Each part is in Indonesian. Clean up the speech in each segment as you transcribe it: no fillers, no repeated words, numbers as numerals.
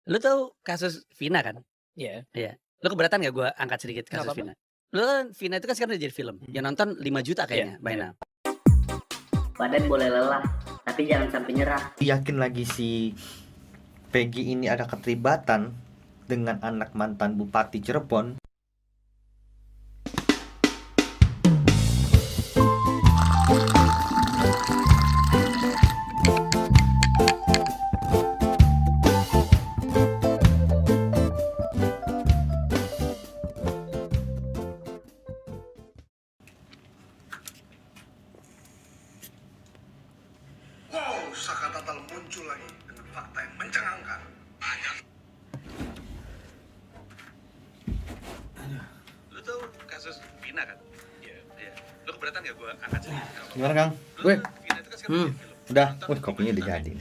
Lu tahu kasus Vina kan? Iya. Iya. Lu keberatan nggak gua angkat sedikit Nggak kasus apa-apa. Vina? Lu kan Vina itu kan sekarang udah jadi film, yang nonton 5 juta Iya, kayaknya by iya. now. Badan boleh lelah, tapi jangan sampai nyerah. Yakin lagi si Peggy ini ada keterlibatan dengan anak mantan Bupati Cirebon. Wow, Saka Tatal muncul lagi dengan fakta yang mencengangkan. Lu tahu kasus Vina kan? Iya. Iya. Lu keberatan nggak gua angkat sedikit? Gimana Kang? Weh. Vina itu kan sekarang udah jadi film. Udah, kopinya udah jadi.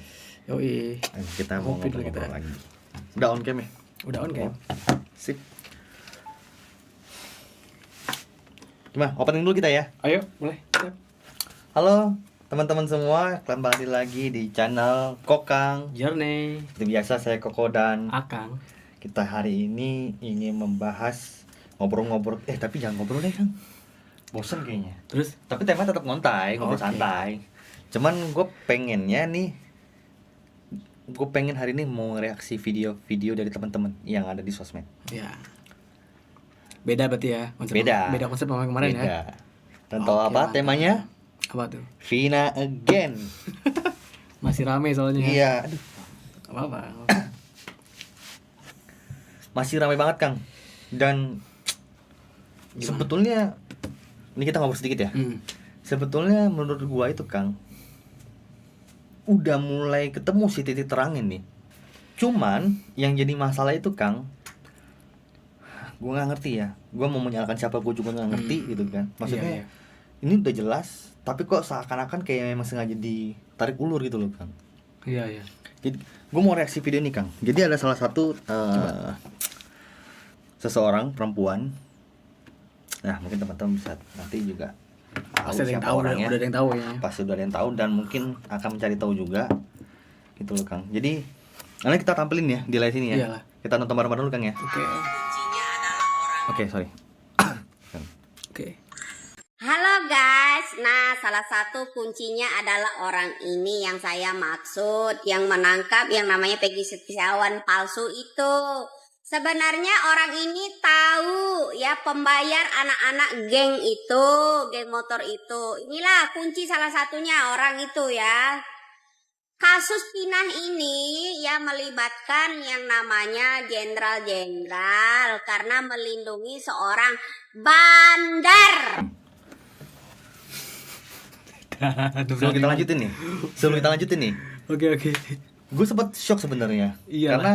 Yoi. Ayo, kita mau Kopi dulu ngobrol kita. lagi. Udah on cam ya? Udah on cam. Sip. Gimana? Opening dulu kita ya. Ayo, mulai. Siap. Halo teman-teman semua, kembali lagi di channel Kokang. Journey. Seperti biasa saya Koko dan Akang. kita hari ini ingin membahas ngobrol-ngobrol. Tapi jangan ngobrol deh Kang. Bosan kayaknya. Terus Tapi tema tetap ngontai, ngobrol Oke. santai. Cuman gue pengennya nih, gue pengen hari ini mau reaksi video-video dari teman-teman yang ada di sosmed. ya. Beda berarti ya konsep. Beda. Beda konsep sama kemarin ya. Beda. Dan tahu Oke, apa mantap. temanya? Apa tuh? Vina again. Masih rame soalnya. Iya, aduh, Apa-apa. masih ramai banget Kang. Dan Gimana? sebetulnya ini kita ngobrol sedikit ya. Sebetulnya menurut gua itu Kang, udah mulai ketemu sih titik terangnya nih. Cuman yang jadi masalah itu Kang, gua nggak ngerti ya. Gua mau menyalahkan siapa gua juga nggak ngerti gitu kan. Maksudnya Iya, iya. ini udah jelas, tapi kok seakan-akan kayak memang sengaja ditarik ulur gitu loh Kang. Iya, iya. Jadi gua mau reaksi video ini Kang. Jadi ada salah satu seseorang perempuan. Nah mungkin teman-teman bisa nanti juga tahu Pasti ada yang siapa tahu, orangnya. udah ada yang tahu ya. Pasti udah ada yang tahu dan mungkin akan mencari tahu juga gitu loh Kang. Jadi nanti kita tampilin ya di layar sini ya. Iyalah. Kita nonton bareng-bareng dulu Kang ya. Oke. Oke, sorry. Oke. Halo guys, nah salah satu kuncinya adalah orang ini yang saya maksud, yang menangkap yang namanya Peggy Setiawan palsu itu. Sebenarnya orang ini tahu ya pembayar anak-anak geng itu, geng motor itu. Inilah kunci salah satunya orang itu ya. Kasus Pinah ini ya melibatkan yang namanya jenderal-jenderal karena melindungi seorang bandar. Sebelum kita lanjutin nih. Oke, oke. Gue sempat shock sebenarnya. Iyalah. Karena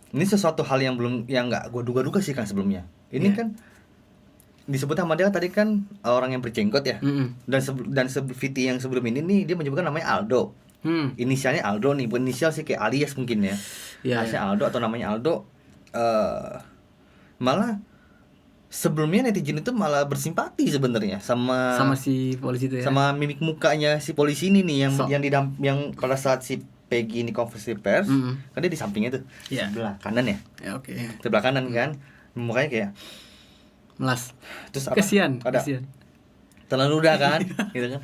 ini sesuatu hal yang nggak gue duga-duga sih Kang sebelumnya. Ini Iya. kan disebut sama dia tadi kan orang yang berjenggot ya. Dan VT yang sebelum ini nih dia menyebutkan namanya Aldo. Inisialnya Aldo nih, bukan inisial sih kayak alias mungkin ya. Iya, Aliasnya Aldo atau namanya Aldo. Malah sebelumnya netizen itu malah bersimpati sebenarnya sama si polisi itu ya. sama mimik mukanya si polisi ini nih So- yang pada saat si Peggy ini konversi pers, kan dia di sampingnya tuh, Iya. sebelah kanan ya, Ya, oke. sebelah kanan kan, mukanya kayak Melas. terus apa? Kasihan, Ada kasihan. terlalu ludah kan, gitu kan.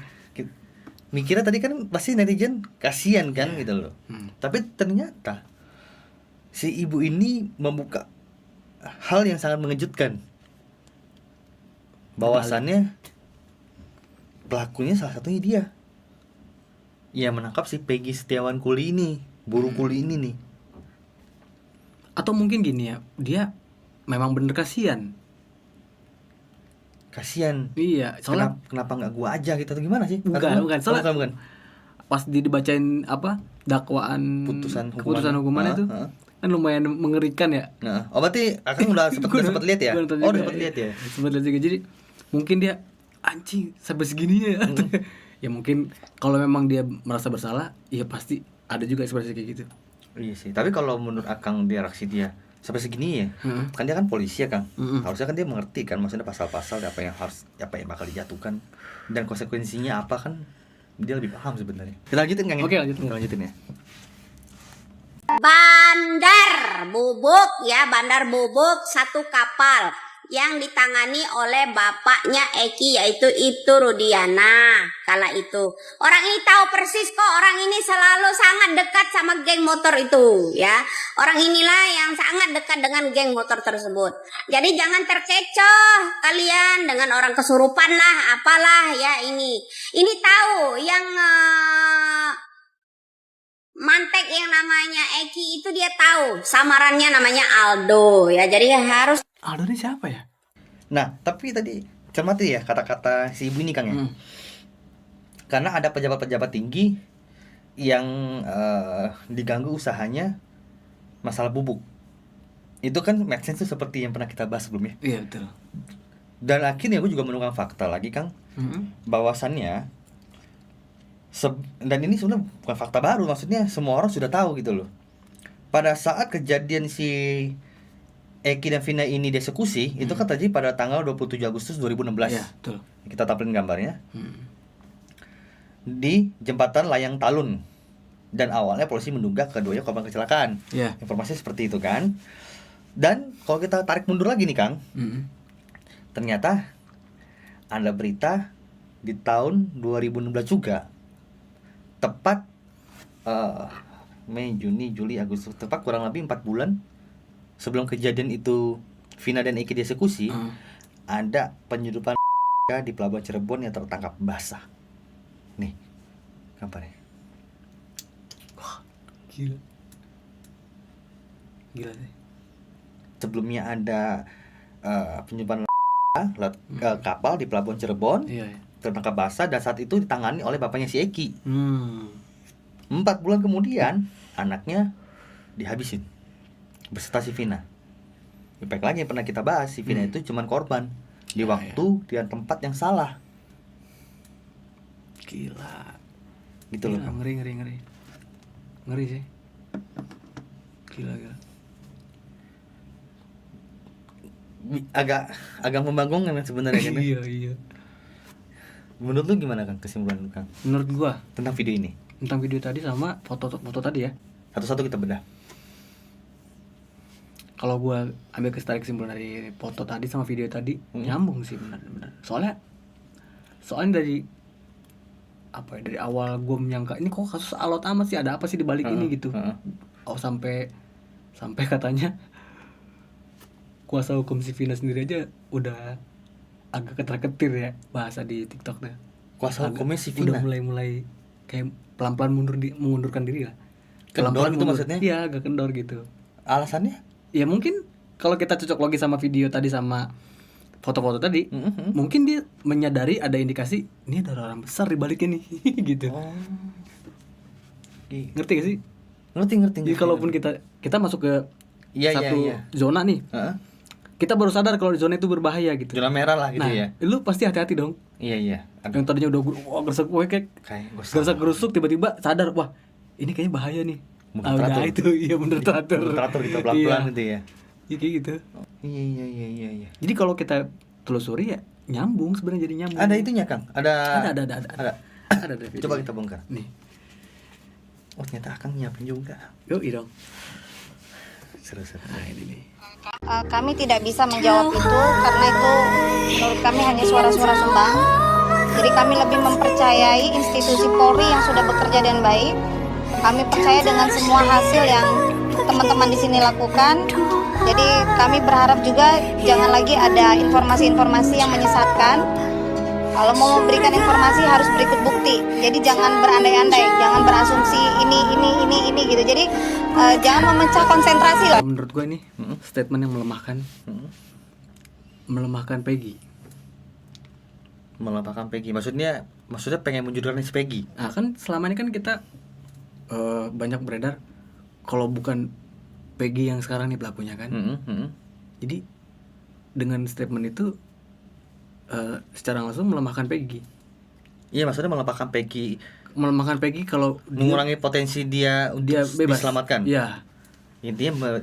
Mikirnya tadi kan pasti netizen kasihan kan gitu loh. Tapi ternyata si ibu ini membuka hal yang sangat mengejutkan. Bahwasannya pelakunya salah satunya dia. Ia menangkap si Peggy Setiawan Kuli ini, buruh kuli ini nih. Atau mungkin gini ya, dia memang bener kasihan. Kasihan. Iya, soalnya Kenapa nggak gua aja gitu atau gimana sih? Bukan, Atau bukan. Oh, Soalnya- bukan. pas dibacain apa dakwaan Keputusan hukuman itu Heeh. kan lumayan mengerikan ya. Nah, berarti Akang udah sempat lihat ya? Gua nonton Oh, udah juga, sempat lihat ya. Sempat lihat juga. Jadi mungkin dia anjing sampai segininya ya. Ya mungkin kalau memang dia merasa bersalah, ya pasti ada juga ekspresi kayak gitu. Iya sih, tapi kalau menurut Akang dia reaksi dia sampai segini ya, Heeh. kan dia kan polisi ya Kang, Mm-mm. harusnya kan dia mengerti kan, maksudnya pasal-pasal apa yang bakal dijatuhkan dan konsekuensinya apa kan dia lebih paham sebenarnya. Kita lanjutin Kang ya? Oke, lanjutin. Kita lanjutin ya. Bandar Bubuk satu kapal yang ditangani oleh bapaknya Eki, yaitu Ibtu Rudiana. Kala itu orang ini tahu persis kok, orang ini selalu sangat dekat sama geng motor itu ya. Orang inilah yang sangat dekat dengan geng motor tersebut. Jadi jangan terkecoh kalian dengan orang kesurupan lah apalah ya. Ini tahu yang mantek yang namanya Eki itu, dia tahu samarannya namanya Aldo ya. Jadi harus. Aldo ini siapa ya? Nah, tapi tadi cermati ya kata-kata si ibu ini Kang ya. Karena ada pejabat-pejabat tinggi yang diganggu usahanya masalah bubuk. Itu kan make sense tuh seperti yang pernah kita bahas sebelumnya. Iya betul. Dan akhirnya gue juga menemukan fakta lagi Kang, bahwasannya dan ini sebenarnya bukan fakta baru, maksudnya semua orang sudah tahu gitu loh. Pada saat kejadian si Eki dan Vina ini dieksekusi, itu kan terjadi pada tanggal 27 Agustus 2016. Iya, betul. Kita tampilin gambarnya. Di jembatan Layang Talun. Dan awalnya polisi menduga keduanya korban kecelakaan. Iya. Informasi seperti itu kan. Dan kalau kita tarik mundur lagi nih Kang, ternyata ada berita di tahun 2016 juga. Tepat Mei, Juni, Juli, Agustus, tepat kurang lebih 4 bulan sebelum kejadian itu Vina dan Eki dieksekusi, ada penyeludupan di pelabuhan Cirebon yang tertangkap basah. Nih, gambarnya. Wah, gila. Gila sih. Sebelumnya ada penyeludupan kapal di pelabuhan Cirebon, Iya. tertangkap basah, dan saat itu ditangani oleh bapaknya si Eki. 4 4 bulan kemudian anaknya dihabisin beserta si Vina. Baik lagi yang pernah kita bahas, si Vina itu cuman korban di waktu dan tempat yang salah. Gila. Gitu Gila, loh. ngeri. Ngeri sih. Gila. Agak membanggakan kan sebenarnya kan. Iya. Menurut lu gimana kan kesimpulan lu Kang Menurut gua tentang video ini? tentang video tadi sama foto tadi ya. Satu-satu kita bedah. Kalau gua ambil kesimpulan dari foto tadi sama video tadi, nyambung sih benar. Soalnya dari apa ya, dari awal gua menyangka ini kok kasus alot amat sih, ada apa sih di balik ini gitu. Oh sampai katanya kuasa hukum si Vina sendiri aja udah agak ketar-ketir ya bahasa di TikToknya. Kuasa hukumnya si Udah Vina mulai kayak pelan-pelan mengundurkan diri lah. kendor Pelan-pelan gitu maksudnya? Iya, agak kendor gitu. Alasannya? Ya mungkin kalau kita cocok lagi sama video tadi sama foto-foto tadi, mungkin dia menyadari ada indikasi ini ada orang besar di baliknya nih gitu. Ngerti gak sih? Ngerti. Jadi kalaupun kita masuk ke satu zona nih, kita baru sadar kalau di zona itu berbahaya gitu. Zona merah lah gitu ya. Lu pasti hati-hati dong. Iya. Yang tadinya udah gerusuk tiba-tiba sadar, wah ini kayaknya bahaya nih. Teratur. Itu iya bener teratur. Teratur gitu pelan-pelan gitu ya. Iya kayak gitu. Iya. Jadi kalau kita telusuri ya nyambung, sebenarnya jadi nyambung. Ada itunya Kang? Ada. Ada video. Coba kita bongkar. Nih. Oh ternyata Akang nyiapin juga. Yuk dong. Seru. Nah ini nih. Kami tidak bisa menjawab itu karena itu menurut kami hanya suara-suara sumbang. Jadi kami lebih mempercayai institusi Polri yang sudah bekerja dengan baik. Kami percaya dengan semua hasil yang teman-teman di sini lakukan. Jadi kami berharap juga jangan lagi ada informasi-informasi yang menyesatkan. Kalau mau memberikan informasi harus berikut bukti. Jadi jangan berandai-andai, jangan berasumsi ini gitu. Jadi jangan memecah konsentrasi lah. Menurut gue nih statement yang melemahkan Peggy. Melemahkan Peggy. Maksudnya pengen menjudulkan si Peggy. Nah kan selama ini kan kita banyak beredar kalau bukan Peggy yang sekarang nih pelakunya kan. Jadi dengan statement itu secara langsung melemahkan Peggy. Iya, maksudnya melemahkan Peggy. Melemahkan Peggy kalau mengurangi potensi dia untuk bebas. diselamatkan. Iya.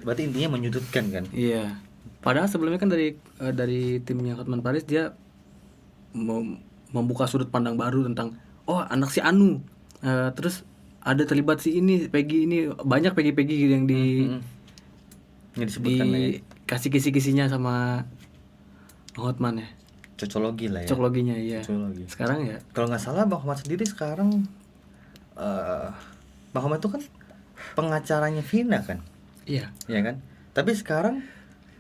Berarti intinya menyudutkan kan. Iya. Padahal sebelumnya kan dari timnya Hotman Paris dia membuka sudut pandang baru tentang anak si Anu. Terus ada terlibat si ini Peggy ini, banyak Peggy yang Yang disebutkan lah ya. dikasih kisi-kisinya sama Bang Hotman ya. Cocologi lah ya. Cocologinya iya. Cocologi. Sekarang ya Kalau nggak salah Bang Hotman sendiri sekarang Bang Hotman itu kan pengacaranya Vina kan, iya. ya kan. Tapi sekarang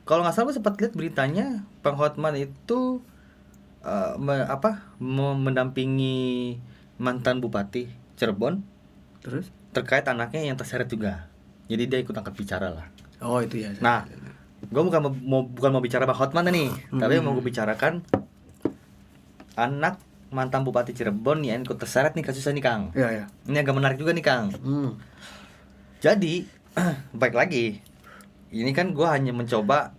kalau nggak salah gue sempat lihat beritanya Bang Hotman itu mendampingi mantan Bupati Cirebon Terus? terkait anaknya yang terseret juga. Jadi dia ikut angkat bicara lah. Oh itu ya. Nah, gue bukan mau bicara Bang Hotman nih, tapi mau gue bicarakan anak mantan Bupati Cirebon yang ikut terseret nih kasusnya nih Kang. Iya. Ini agak menarik juga nih Kang. Jadi baik lagi, ini kan gue hanya mencoba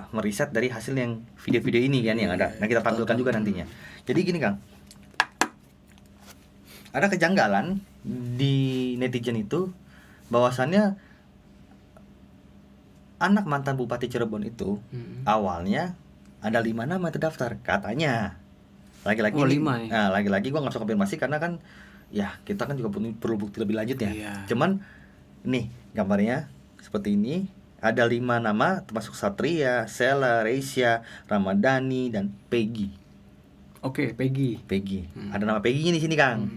meriset dari hasil yang video-video ini kan yang ada. Nah kita tampilkan juga nantinya. Jadi gini Kang, ada kejanggalan di netizen itu bahwasannya anak mantan Bupati Cirebon itu awalnya ada 5 nama terdaftar katanya. Lagi-lagi Oh, nih, 5 ya? nah lagi-lagi gue nggak bisa konfirmasi karena kan ya kita kan juga perlu bukti lebih lanjut ya. Iya. Cuman nih gambarnya seperti ini, ada 5 nama termasuk Satria, Sela, Reisya, Ramadhani dan Peggy. Oke, Peggy. Ada nama Peggy di sini Kang.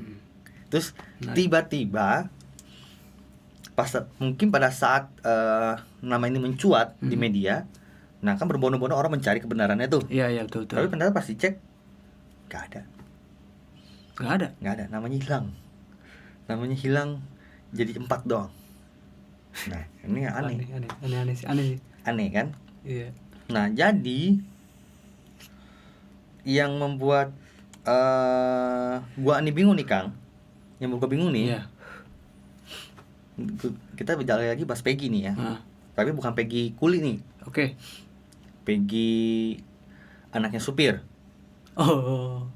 Terus tiba-tiba mungkin pada saat nama ini mencuat di media, nah kan berbondong-bondong orang mencari kebenarannya tuh. Iya betul. Tapi ternyata pas dicek nggak ada, namanya hilang jadi 4 doang. Nah ini aneh Aneh. kan. Iya. Nah jadi yang membuat gua bingung nih Kang, yang membuat gua bingung nih. Iya. Kita bicara lagi bahas Peggy nih ya. Tapi bukan Peggy kuli nih. Oke. Peggy anaknya supir. Oh.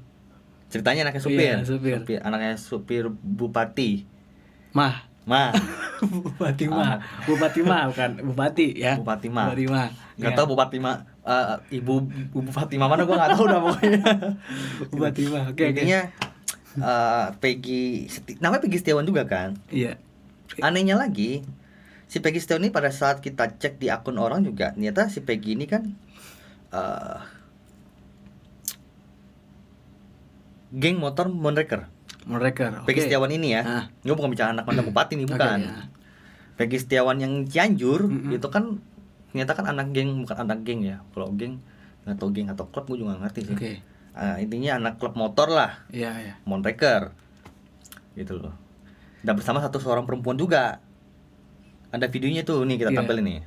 Ceritanya anaknya supir. Iya, supir. Anaknya supir Bupati. Mah. Bupati mah bukan Bupati ya. Bupati mah. Nggak Iya. tahu Bupati mah ibu Bupati mah mana gua nggak tahu dah pokoknya. Bupati mah. Oke. Intinya Peggy namanya Peggy Setiawan juga kan. Iya. Anehnya lagi, si Peggy Setiawan ini pada saat kita cek di akun orang juga, ternyata si Peggy ini kan geng motor Monreker. Peggy Setiawan ini ya, gue bukan bicara anak mantan bupati nih, bukan. ya. Peggy Setiawan yang Cianjur itu kan ternyata kan anak geng, bukan anak geng ya. Kalau geng atau klub gue juga gak ngerti sih. Oke. Intinya anak klub motor lah, Iya. Monreker, gitu loh. Dan bersama seorang perempuan juga. Ada videonya tuh nih kita tampilin nih.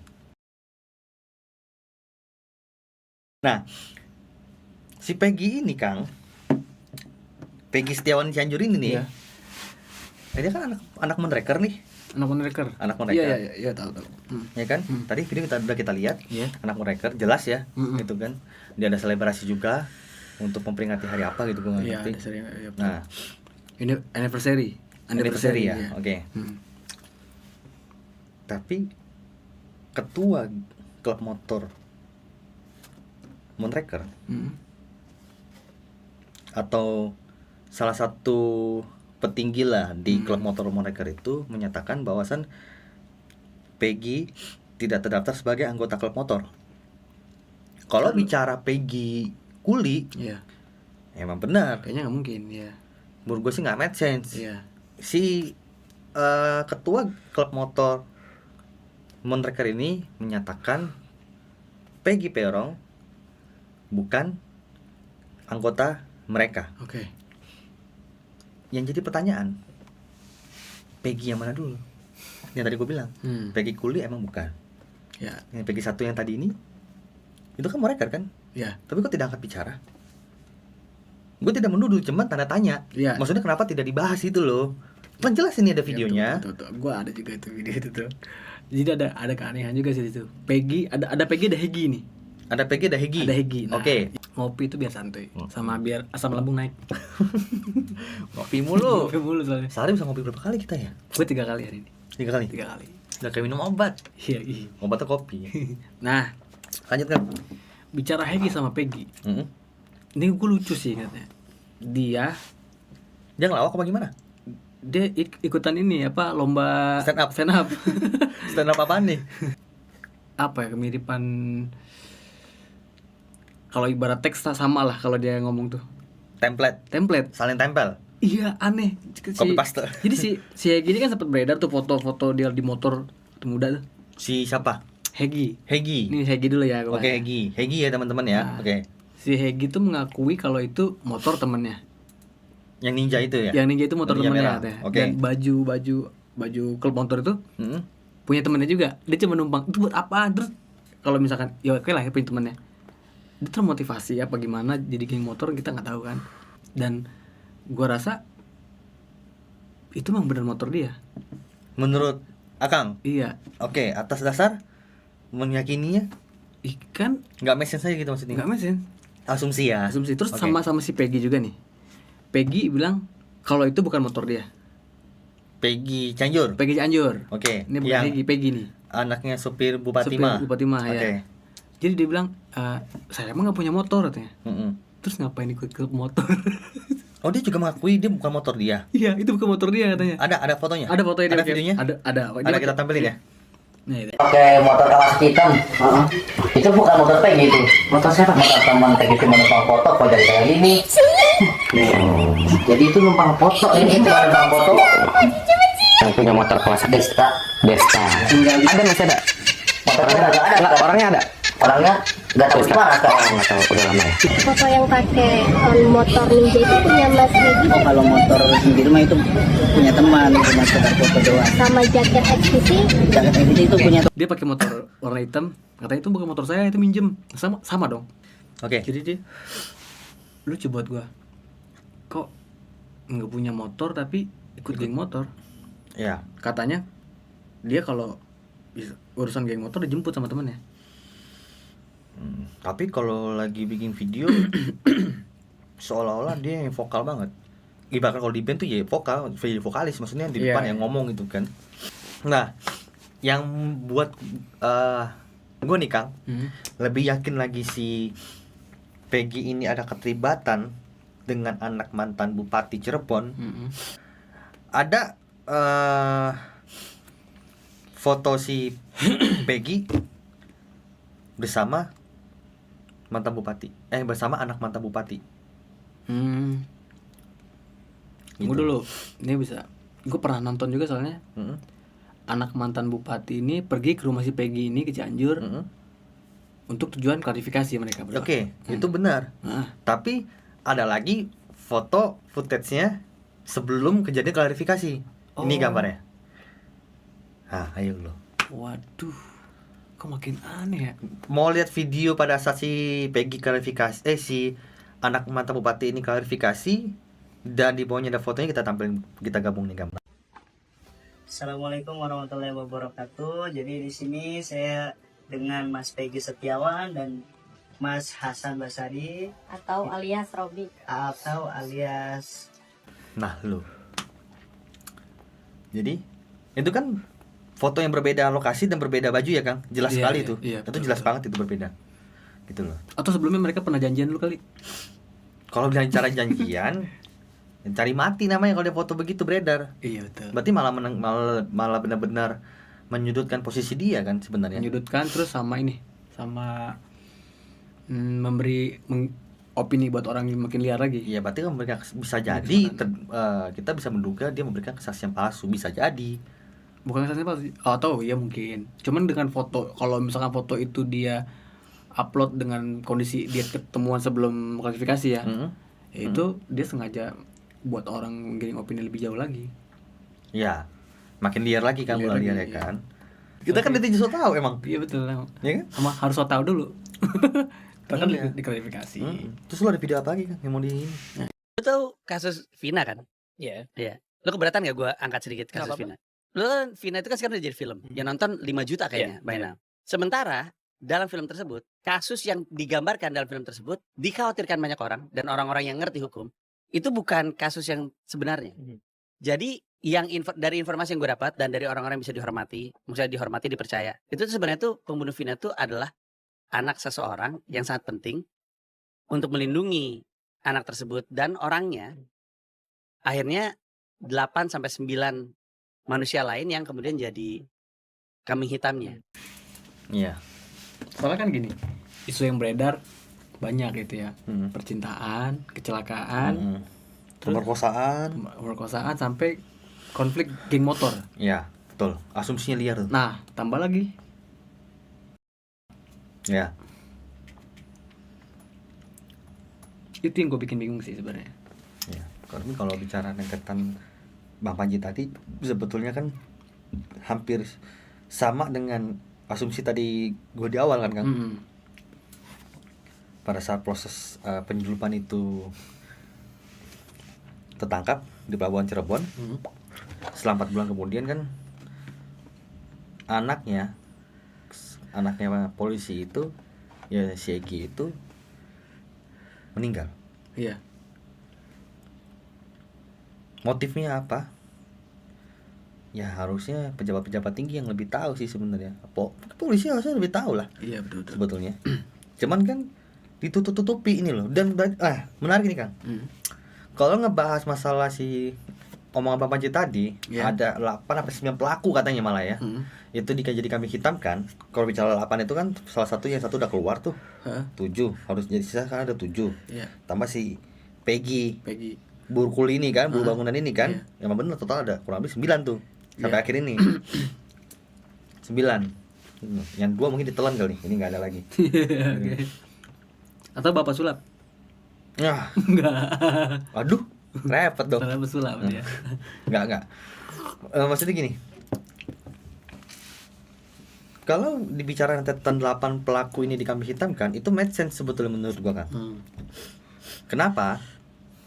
Nah, si Peggy ini Kang, Peggy Setiawan Cianjur ini nih. Iya. Dia kan anak Monreker nih. Anak Monreker. Iya, tahu. Ya kan? Tadi video udah kita lihat. Iya. Anak Monreker jelas ya, gitu kan. Dia ada selebrasi juga untuk memperingati hari apa gitu gue nggak Iya, ngerti. Nah, ini anniversary ya. Oke. Tapi ketua klub motor Monreker atau salah satu petinggi lah di klub motor Monreker itu menyatakan bahwasan Peggy tidak terdaftar sebagai anggota klub motor. Kalau bicara Peggy kuli, emang benar. Kayaknya nggak mungkin, ya. Menurut gue sih nggak make sense. Iya. Si ketua klub motor Monreker ini menyatakan Peggy Peorong bukan anggota mereka. Oke. Yang jadi pertanyaan, Peggy yang mana dulu? Yang tadi gue bilang, Peggy kuli emang bukan. Ya. Yang Peggy 1 yang tadi ini, itu kan Monreker kan? Ya. Tapi kok tidak angkat bicara? Gue tidak menuduh, cuman tanda tanya. Ya. Maksudnya kenapa tidak dibahas itu loh? Kan jelas ini ada videonya. Tuh. Gue ada juga itu video itu tuh. Jadi ada keanehan juga sih itu. Peggy ada Peggy ada Hegi nih. Ada Peggy ada Hegi. Ada Hegi. Nah, Oke. Ngopi itu biar santuy, sama biar asam lambung naik. Ngopi mulu. Ngopi mulu soalnya. Sehari bisa ngopi berapa kali kita ya? Gue 3 kali hari ini. 3 kali. 3 kali. Udah kayak minum obat. Iya. Obatnya kopi. Nah, Lanjut kan? bicara Hegi sama Peggy. Ini gue lucu sih ingatnya. Dia ngelawak apa gimana? Dia ikutan ini apa lomba Stand up. stand up. Stand up apaan nih? Apa ya, kemiripan, kalau ibarat teks sama lah kalau dia ngomong tuh template. Saling tempel. Iya, aneh. Copy paste. Jadi si Hegi ini kan sempat beredar tuh foto-foto dia di motor tuh muda tuh. Si siapa? Hegi. Hegi. Ini Hegi dulu ya. Oke, Hegi ya teman-teman ya. Nah. Oke. Si Hegi tuh mengakui kalau itu motor temennya. Yang ninja itu ya? Yang ninja itu motor Ninja temennya merah. katanya. Oke. Dan baju klub motor itu Mm-mm. punya temennya juga. Dia cuma numpang. Itu buat apa? Terus kalau misalkan ya oke lah ya punya temennya. Dia termotivasi apa gimana jadi geng motor kita nggak tahu kan. Dan gua rasa itu memang benar motor dia. Menurut Akang? Iya. Oke, atas dasar meyakininya Ikan nggak make sense aja gitu maksudnya. nggak mesin. Asumsi ya. Asumsi. Terus Oke. sama si Peggy juga nih. Peggy bilang kalau itu bukan motor dia. Peggy Cianjur. Peggy Cianjur. Oke. Ini bukan Peggy nih. Anaknya supir Bupati Supir Mah. Bupati Mah, Oke. ya. Jadi dia bilang, saya emang nggak punya motor katanya. Mm-mm. Terus ngapain ikut klub motor? Oh, dia juga mengakui dia bukan motor dia. Iya, itu bukan motor dia katanya. Ada fotonya? Ada fotonya dia Ada pakai. videonya? Ada. Ada kita tampilin ya. Nah, itu. Pakai motor Kawasaki hitam. Itu bukan motor Peggy itu. Motor siapa? Motor teman Peggy cuma numpang foto kok jadi kayak gini. Jadi itu numpang foto ini cuma numpang foto. Yang punya motor Kawasaki Desta. Ada masih ada? Motornya nggak ada. Orangnya ada? Orangnya nggak tahu di mana sekarang. Oh, nggak tahu, udah lama ya. Foto yang pakai motor ninja itu punya Mas Hegi. Oh, kalau motor sendiri mah itu punya teman, cuma sekedar foto doang. Sama jaket XTC. Jaket itu punya Dia pakai motor warna hitam. Katanya itu bukan motor saya, itu minjem. Sama dong. Oke. Jadi dia lucu buat gua. Kok nggak punya motor tapi ikut geng motor? Ya. Katanya dia kalau urusan geng motor dijemput sama temennya. Tapi kalau lagi bikin video seolah-olah dia yang vokal banget. Ibaratkan kalau di band tuh ya vokalis maksudnya di depan Iya. yang ngomong gitu kan. Nah, yang buat gue nih Kang lebih yakin lagi si Peggy ini ada keterlibatan dengan anak mantan Bupati Cirebon. Ada foto si Peggy bersama mantan bupati, bersama anak mantan bupati. Tunggu dulu, ini bisa. Gue pernah nonton juga soalnya. Mm-mm. Anak mantan bupati ini pergi ke rumah si Peggy ini ke Cianjur untuk tujuan klarifikasi mereka berdua. Oke, itu benar. Nah, Tapi ada lagi foto footage-nya sebelum kejadian klarifikasi. Ini Oh. gambarnya. Nah, ayo lo. waduh, kok makin aneh ya? Mau lihat video pada saat si Peggy klarifikasi, si anak mantan bupati ini klarifikasi, dan di bawahnya ada fotonya, kita tampilin, kita gabung nih gambar. Assalamualaikum warahmatullahi wabarakatuh. Jadi di sini saya dengan Mas Peggy Setiawan dan Mas Hasan Basari Atau alias Robi. atau alias Nah lo, jadi itu kan foto yang berbeda lokasi dan berbeda baju ya Kang, jelas Iya, sekali iya, itu. iya, Itu betul, jelas betul. banget itu berbeda, gitu loh. Atau sebelumnya mereka pernah janjian dulu kali? Kalau bilang cara janjian, cari mati namanya kalau dia foto begitu beredar. Iya betul. Berarti malah benar-benar menyudutkan posisi dia kan sebenarnya. Menyudutkan terus sama ini, sama memberi opini buat orang yang makin liar lagi. Iya, berarti kan mereka bisa jadi kita bisa menduga dia memberikan kesaksian palsu, bisa jadi. Bukan kesannya apa? Oh, tahu ya mungkin. Cuman dengan foto, kalau misalkan foto itu dia upload dengan kondisi dia ketemuan sebelum klarifikasi ya, ya itu dia sengaja buat orang getting opini lebih jauh lagi. Ya, makin liar lagi kan, Liar mulai liar lagi, ya iya. kan. Kita kan netizen so tahu emang, Iya betul emang. ya kan? Sama harus so tahu dulu. Kita kan Iya. diklarifikasi. Terus lu ada video apa lagi kan yang mau di ini? Lu tahu kasus Vina kan? Iya. Iya. Lu keberatan gak gue angkat sedikit kasus Nggak apa-apa. Vina? Lu kan Vina itu kan sekarang udah jadi film. Yang nonton 5 juta kayaknya by now. Sementara dalam film tersebut, kasus yang digambarkan dalam film tersebut dikhawatirkan banyak orang dan orang-orang yang ngerti hukum, itu bukan kasus yang sebenarnya. Jadi yang dari informasi yang gue dapat dan dari orang-orang yang bisa dihormati, maksudnya dihormati, dipercaya, itu tuh sebenarnya tuh pembunuh Vina itu adalah anak seseorang yang sangat penting untuk melindungi anak tersebut dan orangnya akhirnya 8 sampai 9 manusia lain yang kemudian jadi kambing hitamnya. Iya. Soalnya kan gini, isu yang beredar banyak gitu ya. Percintaan, kecelakaan, pemerkosaan sampai konflik geng motor. Iya, betul. Asumsinya liar tuh. Nah, tambah lagi. Ya. Itu yang gue bikin bingung sih sebenarnya. Ya, kalau bicara rentetan Bang Panji tadi sebetulnya kan hampir sama dengan asumsi tadi gue di awal kan Kang. Pada saat proses penyelundupan itu tertangkap di pelabuhan Cirebon, setelah 4 bulan kemudian kan anaknya polisi itu, ya si Egi itu meninggal. Iya. Motifnya apa? Ya harusnya pejabat-pejabat tinggi yang lebih tahu sih sebenarnya. Polisi harusnya lebih tahu lah. Iya betul. Sebetulnya. Cuman kan ditutup-tutupi ini loh. Dan menarik nih Kang. Kalau ngebahas masalah si omongan Bang Panji tadi, ada 8 sampai 9 pelaku katanya malah ya. Itu jadi kami hitamkan. Kalau bicara 8 itu kan salah satu yang satu udah keluar tuh. 7 harus jadi sisa kan ada 7. Tambah si Peggy. Buru kuli ini kan, buru bangunan ini kan. Yang benar total ada kurang lebih 9 tuh. Sampai akhir ini 9. Yang 2 mungkin ditelan kali. Ini nggak ada lagi. Atau Bapak Sulap? Nah, aduh, repot dong. Bapak Sulap dia. Enggak. Maksudnya gini. Kalau dibicara rentetan 8 pelaku ini kami hitamkan, itu make sense sebetulnya menurut gua kan. Kenapa?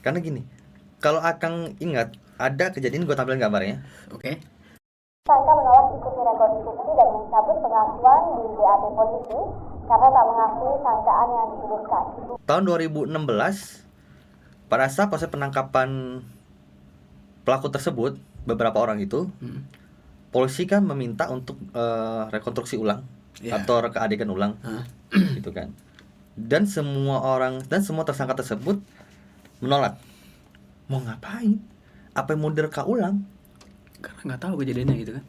Karena gini. Kalau Akang ingat, ada kejadian gua tampilin gambarnya. Oke. Tersangka menolak ikuti rekonstruksi dan mencabut pengakuan di BAP polisi karena tak mengakui sangkaan yang dituduhkan. Tahun 2016, pada saat proses penangkapan pelaku tersebut, beberapa orang itu, polisi kan meminta untuk rekonstruksi ulang atau reka adegan ulang, gitu kan. Dan semua tersangka tersebut menolak. Mau ngapain? Apa yang mau direka ulang? Karena nggak tahu kejadiannya gitu kan.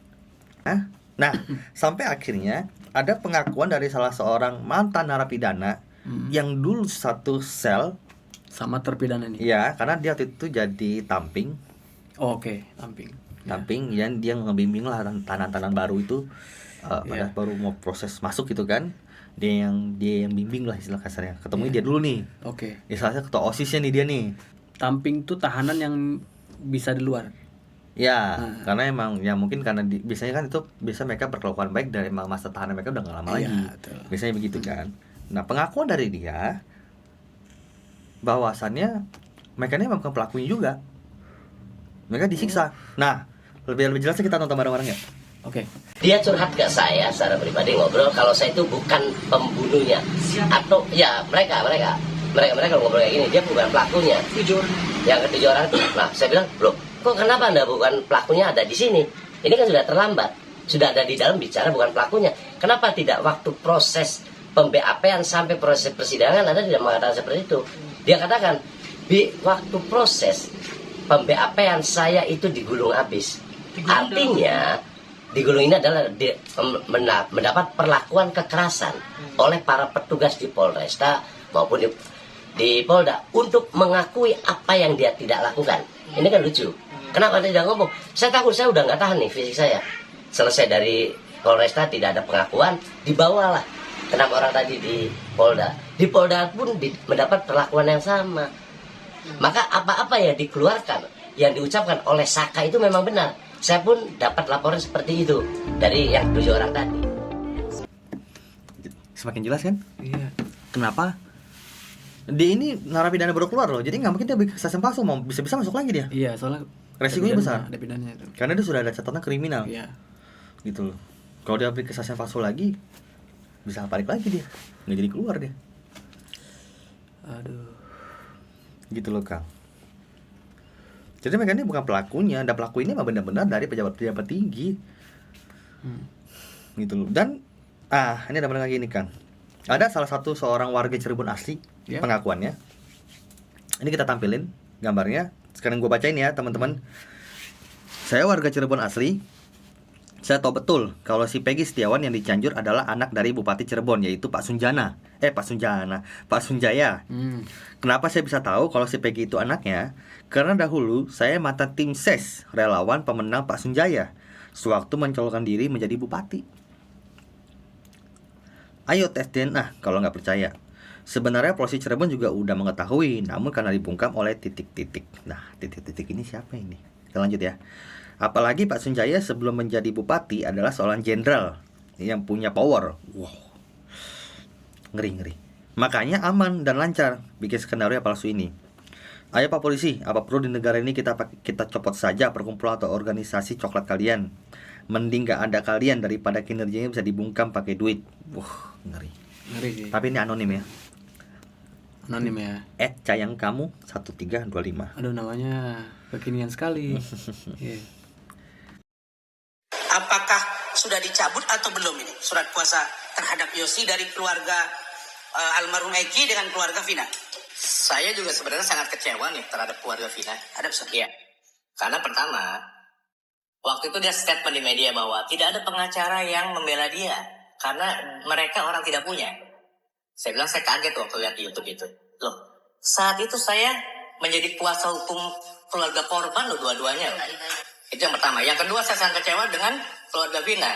Nah, sampai akhirnya ada pengakuan dari salah seorang mantan narapidana yang dulu satu sel sama terpidana nih. Iya, karena dia waktu itu jadi tamping. Oke, tamping. Tamping, yang dia ngebimbing lah tahanan-tahanan baru itu pada baru mau proses masuk gitu kan. Dia yang bimbing lah istilah kasarnya. Ketemunya dia dulu nih. Oke. Istilahnya ketua OSISnya nih dia nih. Tamping tuh tahanan yang bisa di luar. Ya, karena emang ya mungkin karena biasanya kan itu bisa mereka berkelakuan baik dari masa tahanan mereka udah gak lama lagi. Betul. Biasanya begitu kan. Nah, pengakuan dari dia bahwasannya mereka ini memang bukan pelakunya juga. Mereka disiksa. Nah, lebih jelasnya kita nonton bareng-bareng ya. Oke. Dia curhat ke saya secara pribadi ngobrol kalau saya itu bukan pembunuhnya. Atau ya mereka ngobrol kayak gini, dia bukan pelakunya. 7 orang. Yang ke-7 orang itu. Nah, saya bilang, "Loh, kok kenapa Anda bukan pelakunya ada di sini? Ini kan sudah terlambat. Sudah ada di dalam bicara bukan pelakunya. Kenapa tidak waktu proses pem-BAP-an sampai proses persidangan Anda tidak mengatakan seperti itu?" Dia katakan, "Di waktu proses pem-BAP-an saya itu digulung habis." Artinya digulung ini adalah mendapat perlakuan kekerasan oleh para petugas di Polresta maupun di Polda untuk mengakui apa yang dia tidak lakukan. Ini kan lucu. Kenapa tidak ngomong? Saya takut, saya udah nggak tahan nih fisik saya. Selesai dari Polresta tidak ada pengakuan, dibawalah ke 6 orang tadi di Polda. Di Polda pun mendapat perlakuan yang sama. Maka apa-apa yang dikeluarkan, yang diucapkan oleh Saka itu memang benar. Saya pun dapat laporan seperti itu dari yang 7 orang tadi. Semakin jelas kan? Iya. Kenapa? Dia ini narapidana baru keluar loh, jadi nggak mungkin dia bikin kesaksian palsu, mau bisa masuk lagi dia. Iya, soalnya resikonya besar. Ada pidananya itu. Karena dia sudah ada catatan kriminal. Iya. Gitu loh. Kalau dia bikin kesaksian palsu lagi, bisa balik lagi dia, nggak jadi keluar dia. Aduh. Gitu loh Kang. Jadi mereka ini bukan pelakunya, dan pelaku ini memang benar-benar dari pejabat-pejabat tinggi. Gitu loh. Dan ini ada lagi nih Kang. Ada salah satu seorang warga Cirebon asli, pengakuannya. Ini kita tampilin gambarnya. Sekarang gue bacain ya teman-teman. Saya warga Cirebon asli. Saya tahu betul kalau si Peggy Setiawan yang di Cianjur adalah anak dari Bupati Cirebon, yaitu Pak Sunjaya. Kenapa saya bisa tahu kalau si Peggy itu anaknya? Karena dahulu saya mantan tim SES, relawan pemenang Pak Sunjaya, sewaktu mencalonkan diri menjadi bupati. Ayo tes DNA kalau nggak percaya. Sebenarnya polisi Cirebon juga udah mengetahui, namun karena dibungkam oleh titik-titik. Nah, titik-titik ini siapa ini? Kita lanjut ya. Apalagi Pak Sunjaya sebelum menjadi bupati adalah seorang jenderal yang punya power. Wow, ngeri. Makanya aman dan lancar bikin skenario palsu ini. Ayo Pak Polisi, apa perlu di negara ini kita copot saja perkumpulan atau organisasi coklat kalian? Mending gak ada kalian daripada kinerjanya bisa dibungkam pakai duit. Wah, ngeri sih. Tapi ini anonim ya. Anonim ya. @cayangkamu 1325. Aduh, namanya kekinian sekali. Yeah. Apakah sudah dicabut atau belum ini surat kuasa terhadap Yosi dari keluarga almarhum Eki dengan keluarga Vina? Saya juga sebenarnya sangat kecewa nih terhadap keluarga Vina. Iya. Karena pertama, waktu itu dia statement di media bahwa tidak ada pengacara yang membela dia karena mereka orang tidak punya. Saya bilang saya kaget waktu lihat di YouTube itu. Loh, saat itu saya menjadi kuasa hukum keluarga korban loh dua-duanya. Itu yang pertama. Yang kedua, saya sangat kecewa dengan keluarga Vina.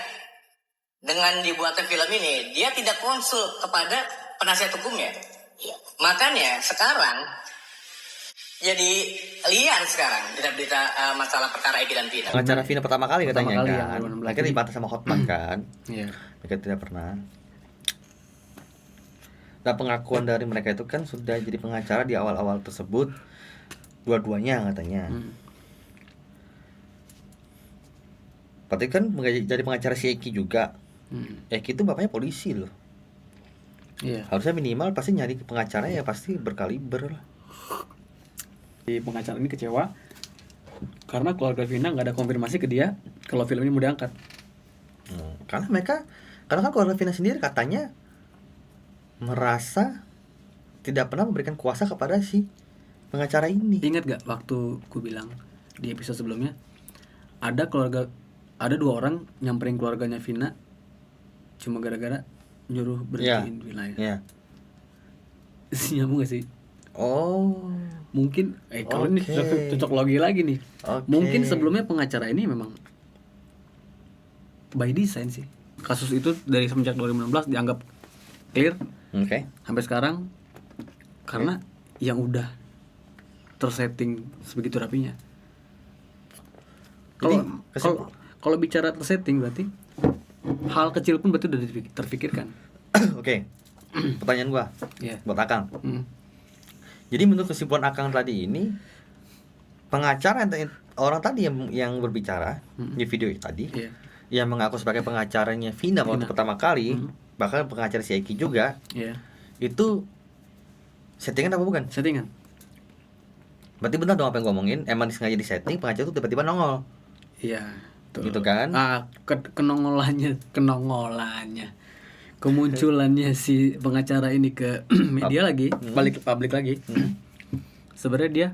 Dengan dibuatnya film ini, dia tidak konsul kepada penasihat hukumnya. Ya. Makanya sekarang jadi liar sekarang berita-berita masalah perkara Eki dan Vina. Pengacara Vina pertama kali katanya kali kan. Mereka dibantah sama Hotman kan. Iya. Mereka tidak pernah. Nah, pengakuan dari mereka itu kan sudah jadi pengacara di awal-awal tersebut, dua-duanya katanya. Berarti kan jadi pengacara si Eki juga. Eki itu bapaknya polisi loh. Iya. Harusnya minimal pasti nyari pengacara ya pasti berkaliber lah. Si pengacara ini kecewa karena keluarga Vina nggak ada konfirmasi ke dia kalau film ini mau diangkat. Karena kan keluarga Vina sendiri katanya merasa tidak pernah memberikan kuasa kepada si pengacara ini. Ingat gak waktu ku bilang di episode sebelumnya ada dua orang nyamperin keluarganya Vina cuma gara-gara nyuruh berhentiin Vina ya. Nyambung gak sih? Oh, mungkin kalau ini cocok lagi nih. Mungkin sebelumnya pengacara ini memang by design sih. Kasus itu dari semenjak 2016 dianggap clear. Sampai sekarang karena yang udah tersetting sebegitu rapinya. Kalau bicara tersetting berarti hal kecil pun berarti udah terpikirkan. Oke. Pertanyaan gua buat Akang. Jadi menurut kesimpulan Akang tadi ini, pengacara orang tadi yang berbicara di video tadi, yang mengaku sebagai pengacaranya Vina waktu pertama kali, bahkan pengacara si Eki juga, itu settingan apa bukan? Settingan. Berarti benar dong apa yang gua omongin, emang disengaja di setting, pengacara itu tiba-tiba nongol. Iya. Gitu kan? Kenongolannya, kemunculannya si pengacara ini ke media lagi, balik ke publik lagi. Sebenarnya dia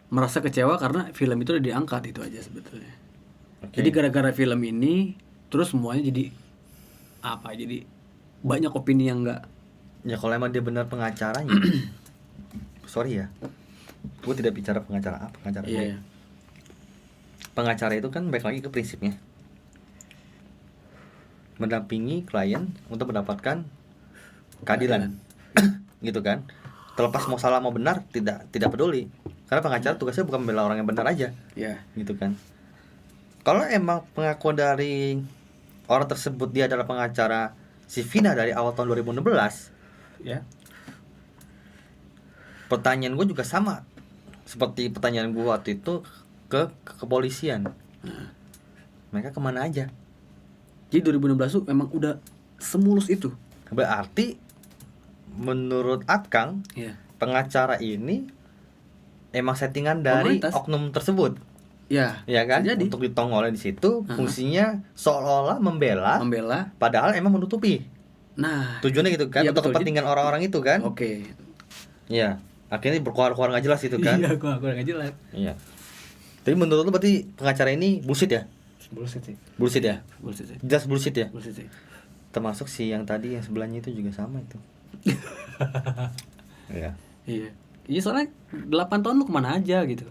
merasa kecewa karena film itu udah diangkat, itu aja sebetulnya. Jadi gara-gara film ini terus semuanya jadi jadi banyak opini yang enggak. Ya kalau emang dia benar pengacaranya. Sorry ya. Gue tidak bicara pengacara apa, pengacara. Iya. Pengacara itu kan balik lagi ke prinsipnya. Mendampingi klien untuk mendapatkan keadilan. Gitu kan? Terlepas mau salah mau benar tidak peduli. Karena pengacara tugasnya bukan membela orang yang benar aja. Iya. Gitu kan? Kalau emang pengakuan dari orang tersebut dia adalah pengacara si Vina dari awal tahun 2016, ya. Pertanyaan gue juga sama seperti pertanyaan gue waktu itu ke kepolisian. Mereka kemana aja? Jadi 2016 tuh memang udah semulus itu. Berarti menurut Akang, pengacara ini emang settingan dari oknum tersebut. Ya kan? Jadi untuk ditongolin di situ, fungsinya seolah-olah membela, padahal emang menutupi. Nah, tujuannya gitu kan, untuk kepentingan orang-orang itu kan? Oke. Iya, akhirnya berkuar-kuar nggak jelas itu kan? Iya, berkuar nggak jelas. Iya. Tapi menurut lu berarti pengacara ini bullshit ya? Bullshit sih. Bullshit ya? Bullshit sih. Jelas bullshit ya? Bullshit sih. Termasuk si yang tadi yang sebelahnya itu juga sama itu. Iya. Iya. Iya soalnya 8 tahun lu kemana aja gitu.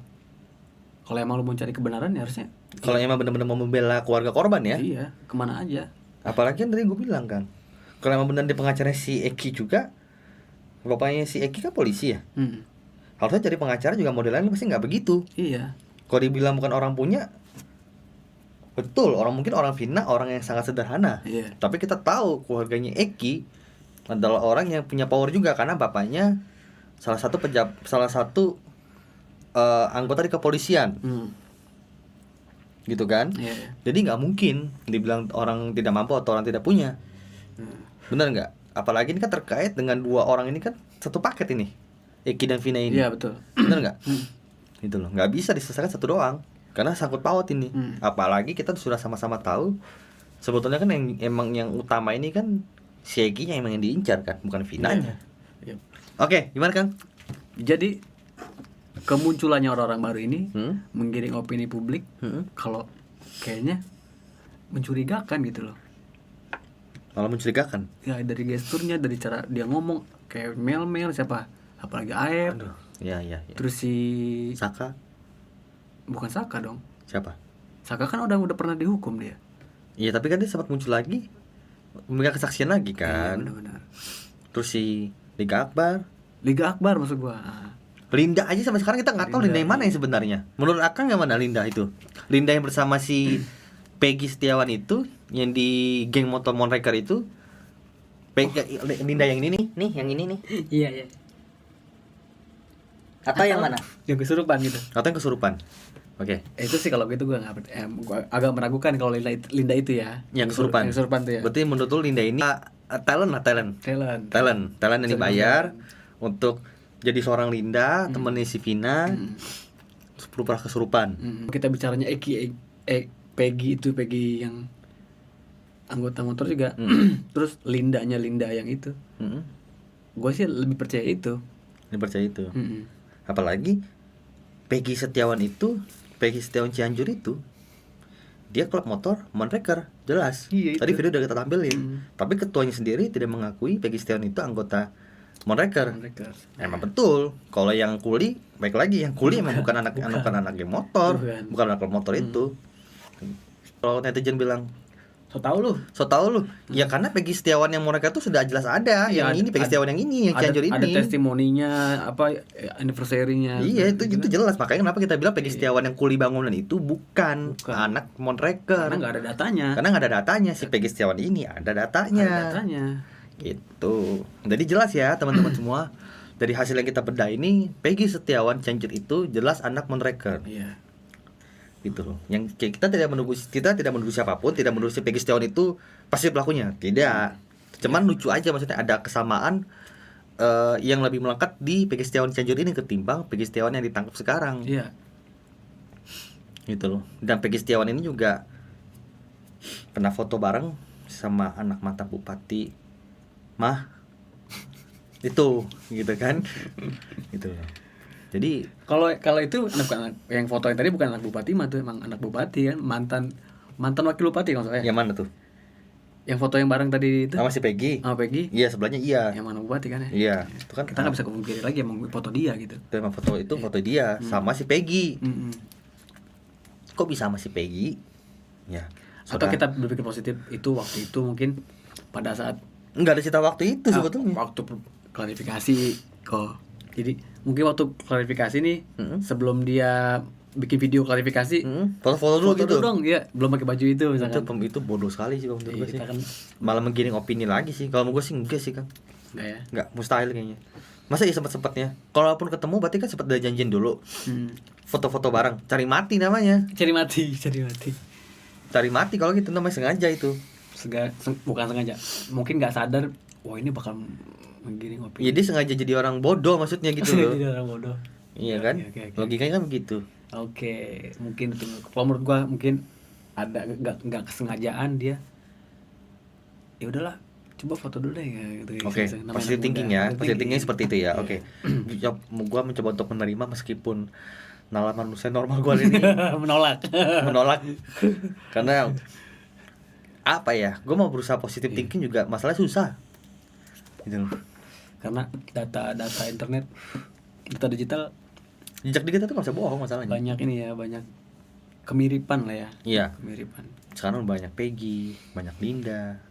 Kalau emang lu mau cari kebenaran ya harusnya. Kalau emang benar-benar mau membela keluarga korban ya? Iya, kemana aja. Apalagi kan tadi gue bilang kan, kalau emang benar di pengacara si Eki juga, bapaknya si Eki kan polisi ya. Harusnya cari pengacara juga modelannya pasti nggak begitu. Iya. Kalau dibilang bukan orang punya, betul, mungkin orang Vina orang yang sangat sederhana. Iya. Tapi kita tahu keluarganya Eki adalah orang yang punya power juga karena bapaknya salah satu anggota di kepolisian. Gitu kan? Iya. Jadi nggak mungkin dibilang orang tidak mampu atau orang tidak punya. Benar nggak? Apalagi ini kan terkait dengan 2 orang ini kan satu paket ini, Eki dan Vina ini. Iya betul. Benar nggak? Gitu loh. Nggak bisa diselesaikan satu doang karena sangkut paut ini. Apalagi kita sudah sama-sama tahu sebetulnya kan yang utama ini kan si Eki-nya emang yang diincar kan, bukan Vinanya. Iya. Oke, gimana Kang? Jadi kemunculannya orang-orang baru ini menggiring opini publik kalau kayaknya mencurigakan gitu loh. Malah mencurigakan. Ya dari gesturnya, dari cara dia ngomong kayak mel siapa? Apalagi Aep. Iya. Terus si Saka. Bukan Saka dong. Siapa? Saka kan udah pernah dihukum dia. Iya, tapi kan dia sempat muncul lagi. Memegang kesaksian lagi kan. Iya, benar. Terus si Liga Akbar maksud gua. Linda aja sampai sekarang kita nggak tahu Linda yang mana yang sebenarnya. Menurut Akang yang mana Linda itu? Linda yang bersama si Peggy Setiawan itu, yang di geng motor Monreker itu. Linda yang ini nih, yang ini nih. Iya. Atau yang mana? Yang kesurupan gitu. Atau yang kesurupan. Oke. Itu sih kalau gitu gua agak meragukan kalau Linda itu ya. Yang kesurupan. Yang kesurupan tuh ya. Berarti menurut lu Linda ini talent yang dibayar untuk jadi seorang Linda, temennya si Vina, pura-pura kesurupan. Kita bicaranya Peggy yang anggota motor juga. Terus Linda yang itu. Gue sih lebih percaya itu. Apalagi Peggy Setiawan Cianjur itu, dia klub motor Monreker, jelas. Iya, tadi video udah kita tampilin. Tapi ketuanya sendiri tidak mengakui Peggy Setiawan itu anggota Monreker. Emang betul. Kalau yang kuli, baik lagi yang kuli emang bukan anak geng motor, bukan anak klub motor itu. Kalau netizen bilang so tau lu. Ya karena Peggy Setiawan yang Monreker tuh sudah jelas ada. Iya, yang ini Peggy Setiawan yang ini, yang Cianjur ini. Ada testimoninya, anniversary-nya. Iya, itu jelas. Makanya kenapa kita bilang Peggy Setiawan yang kuli bangunan itu bukan anak Monreker. Karena nggak ada datanya. Si Peggy Setiawan ini ada datanya. Gitu. Jadi jelas ya teman-teman semua. Dari hasil yang kita bedah ini, Peggy Setiawan Cianjur itu jelas anak Monreker. Iya. Gitu loh. Yang kita tidak menuduh siapapun, tidak menuduh si Peggy Setiawan itu pasti pelakunya. Tidak. Cuman lucu aja, maksudnya ada kesamaan yang lebih melekat di Peggy Setiawan Cianjur ini ketimbang Peggy Setiawan yang ditangkap sekarang. Iya. Gitu loh. Dan Peggy Setiawan ini juga pernah foto bareng sama anak mantan bupati itu, gitu kan. Gitu loh. Jadi kalau itu anak yang foto yang tadi bukan anak bupati tuh emang anak bupati kan, mantan wakil bupati kalau saya. Yang mana tuh? Yang foto yang bareng tadi itu. Sama si Peggy. Iya, sebelahnya iya. Yang mana bupati kan ya? Iya. Itu kan kita nggak bisa kemungkinan lagi emang foto dia gitu. Itu emang foto dia sama si Peggy. Kok bisa sama si Peggy? Ya. Atau kita berpikir positif itu waktu itu mungkin pada saat nggak ada cerita waktu itu sebetulnya. Waktu klarifikasi kok. Jadi mungkin waktu klarifikasi nih sebelum dia bikin video klarifikasi foto dulu gitu dong, ya belum pakai baju itu misalkan. Itu bodoh sekali sih menurut gue sih. Kan malah menggiring opini lagi sih. Kalau gue sih enggak sih Kang. Enggak ya? Enggak, mustahil kayaknya. Masa ya sempet-sempetnya. Kalaupun ketemu berarti kan sempat ada janjian dulu. Foto-foto bareng, cari mati namanya. Cari mati kalau gitu namanya sengaja itu. Bukan sengaja. Mungkin enggak sadar wah ini bakal menggiring opini. Jadi sengaja jadi orang bodoh maksudnya gitu loh. Jadi orang bodoh. Iya kan? Okay. Logikanya kan begitu. Oke, mungkin itu. Kalau menurut gua mungkin ada enggak kesengajaan dia. Ya udahlah, coba foto dulu deh gitu. Oke, positive thinking ya. Positive thinking seperti itu ya. Oke. Gua mencoba untuk menerima meskipun nalar manusia normal gue ini menolak karena apa ya, gue mau berusaha positive thinking juga masalahnya susah gitu loh. Karena data internet, data digital, jejak digital tuh gak bisa bohong masalahnya. Banyak ini ya, banyak kemiripan lah ya. Iya. Kemiripan. Sekarang banyak Peggy, banyak Linda.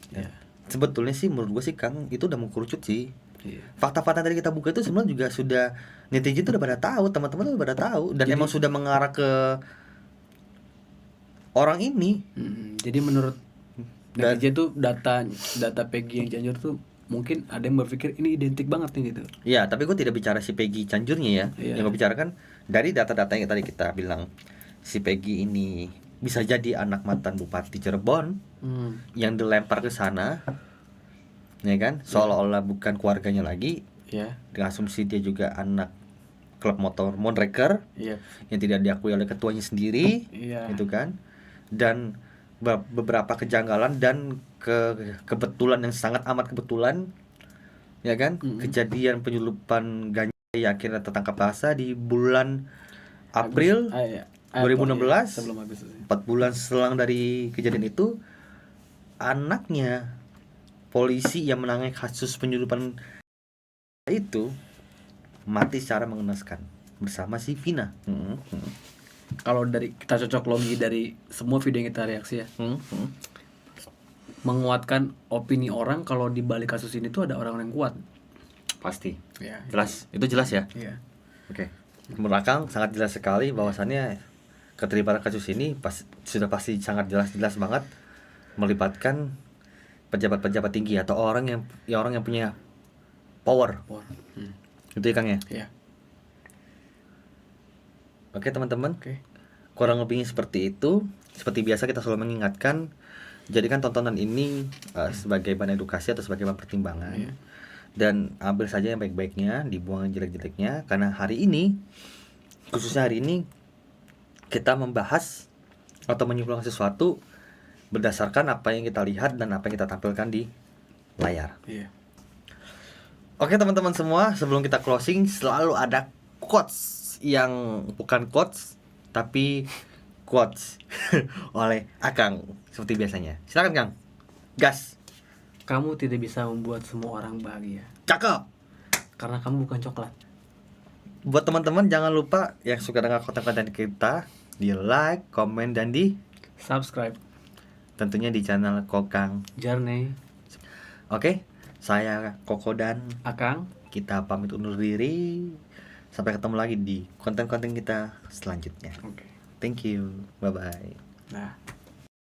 Iya. Sebetulnya sih menurut gue sih Kang itu udah mengkerucut sih. Iya. Fakta-fakta tadi kita buka itu sebenarnya juga sudah netizen itu udah pada tahu, teman-teman udah pada tahu dan Jadi, emang sudah mengarah ke orang ini. Jadi menurut netizen tuh data Peggy yang Cianjur tuh mungkin ada yang berpikir ini identik banget nih gitu. Iya, tapi gue tidak bicara si Peggy Cianjurnya ya. Iya. Yang gue bicarakan dari data-data yang tadi kita bilang si Peggy ini bisa jadi anak mantan Bupati Cirebon yang dilempar ke sana. Ya kan, seolah-olah bukan keluarganya lagi. Iya. Dengan asumsi dia juga anak klub motor Monreker. Iya. Yang tidak diakui oleh ketuanya sendiri. Iya. Gitu kan. Dan beberapa kejanggalan dan kebetulan yang sangat amat kebetulan, ya kan, kejadian penyelundupan ganja yang akhirnya tertangkap basah di bulan April 2016, sebelum Agustus. 4 bulan selang dari kejadian itu, anaknya polisi yang menangani kasus penyelundupan itu mati secara mengenaskan bersama si Vina. Kalau dari kita cocok logi dari semua video yang kita reaksi ya, menguatkan opini orang kalau di balik kasus ini tuh ada orang-orang yang kuat. Pasti. Ya, Jelas. Itu jelas ya. Iya. Oke. Belakang sangat jelas sekali bahwasannya keterlibatan kasus ini sudah pasti sangat jelas banget melibatkan pejabat-pejabat tinggi atau orang yang punya power. Itu ya Kang ya? Iya. Oke teman-teman, kurang lebihnya seperti itu. Seperti biasa kita selalu mengingatkan, jadikan tontonan ini sebagai bahan edukasi atau sebagai bahan pertimbangan. Iya. Dan ambil saja yang baik-baiknya, dibuang yang jelek-jeleknya. Karena hari ini, khususnya hari ini, kita membahas atau menyimpulkan sesuatu berdasarkan apa yang kita lihat dan apa yang kita tampilkan di layar. Iya. Oke teman-teman semua, sebelum kita closing selalu ada quotes yang bukan quotes tapi quotes oleh Akang seperti biasanya. Silakan Kang. Gas. Kamu tidak bisa membuat semua orang bahagia. Cakep. Karena kamu bukan coklat. Buat teman-teman jangan lupa yang suka dengan konten-konten kita, di like, komen dan di subscribe. Tentunya di channel Kokang Journey. Oke, saya Koko dan Akang. Kita pamit undur diri. Sampai ketemu lagi di konten-konten kita selanjutnya. Oke. Thank you. Bye-bye. Nah.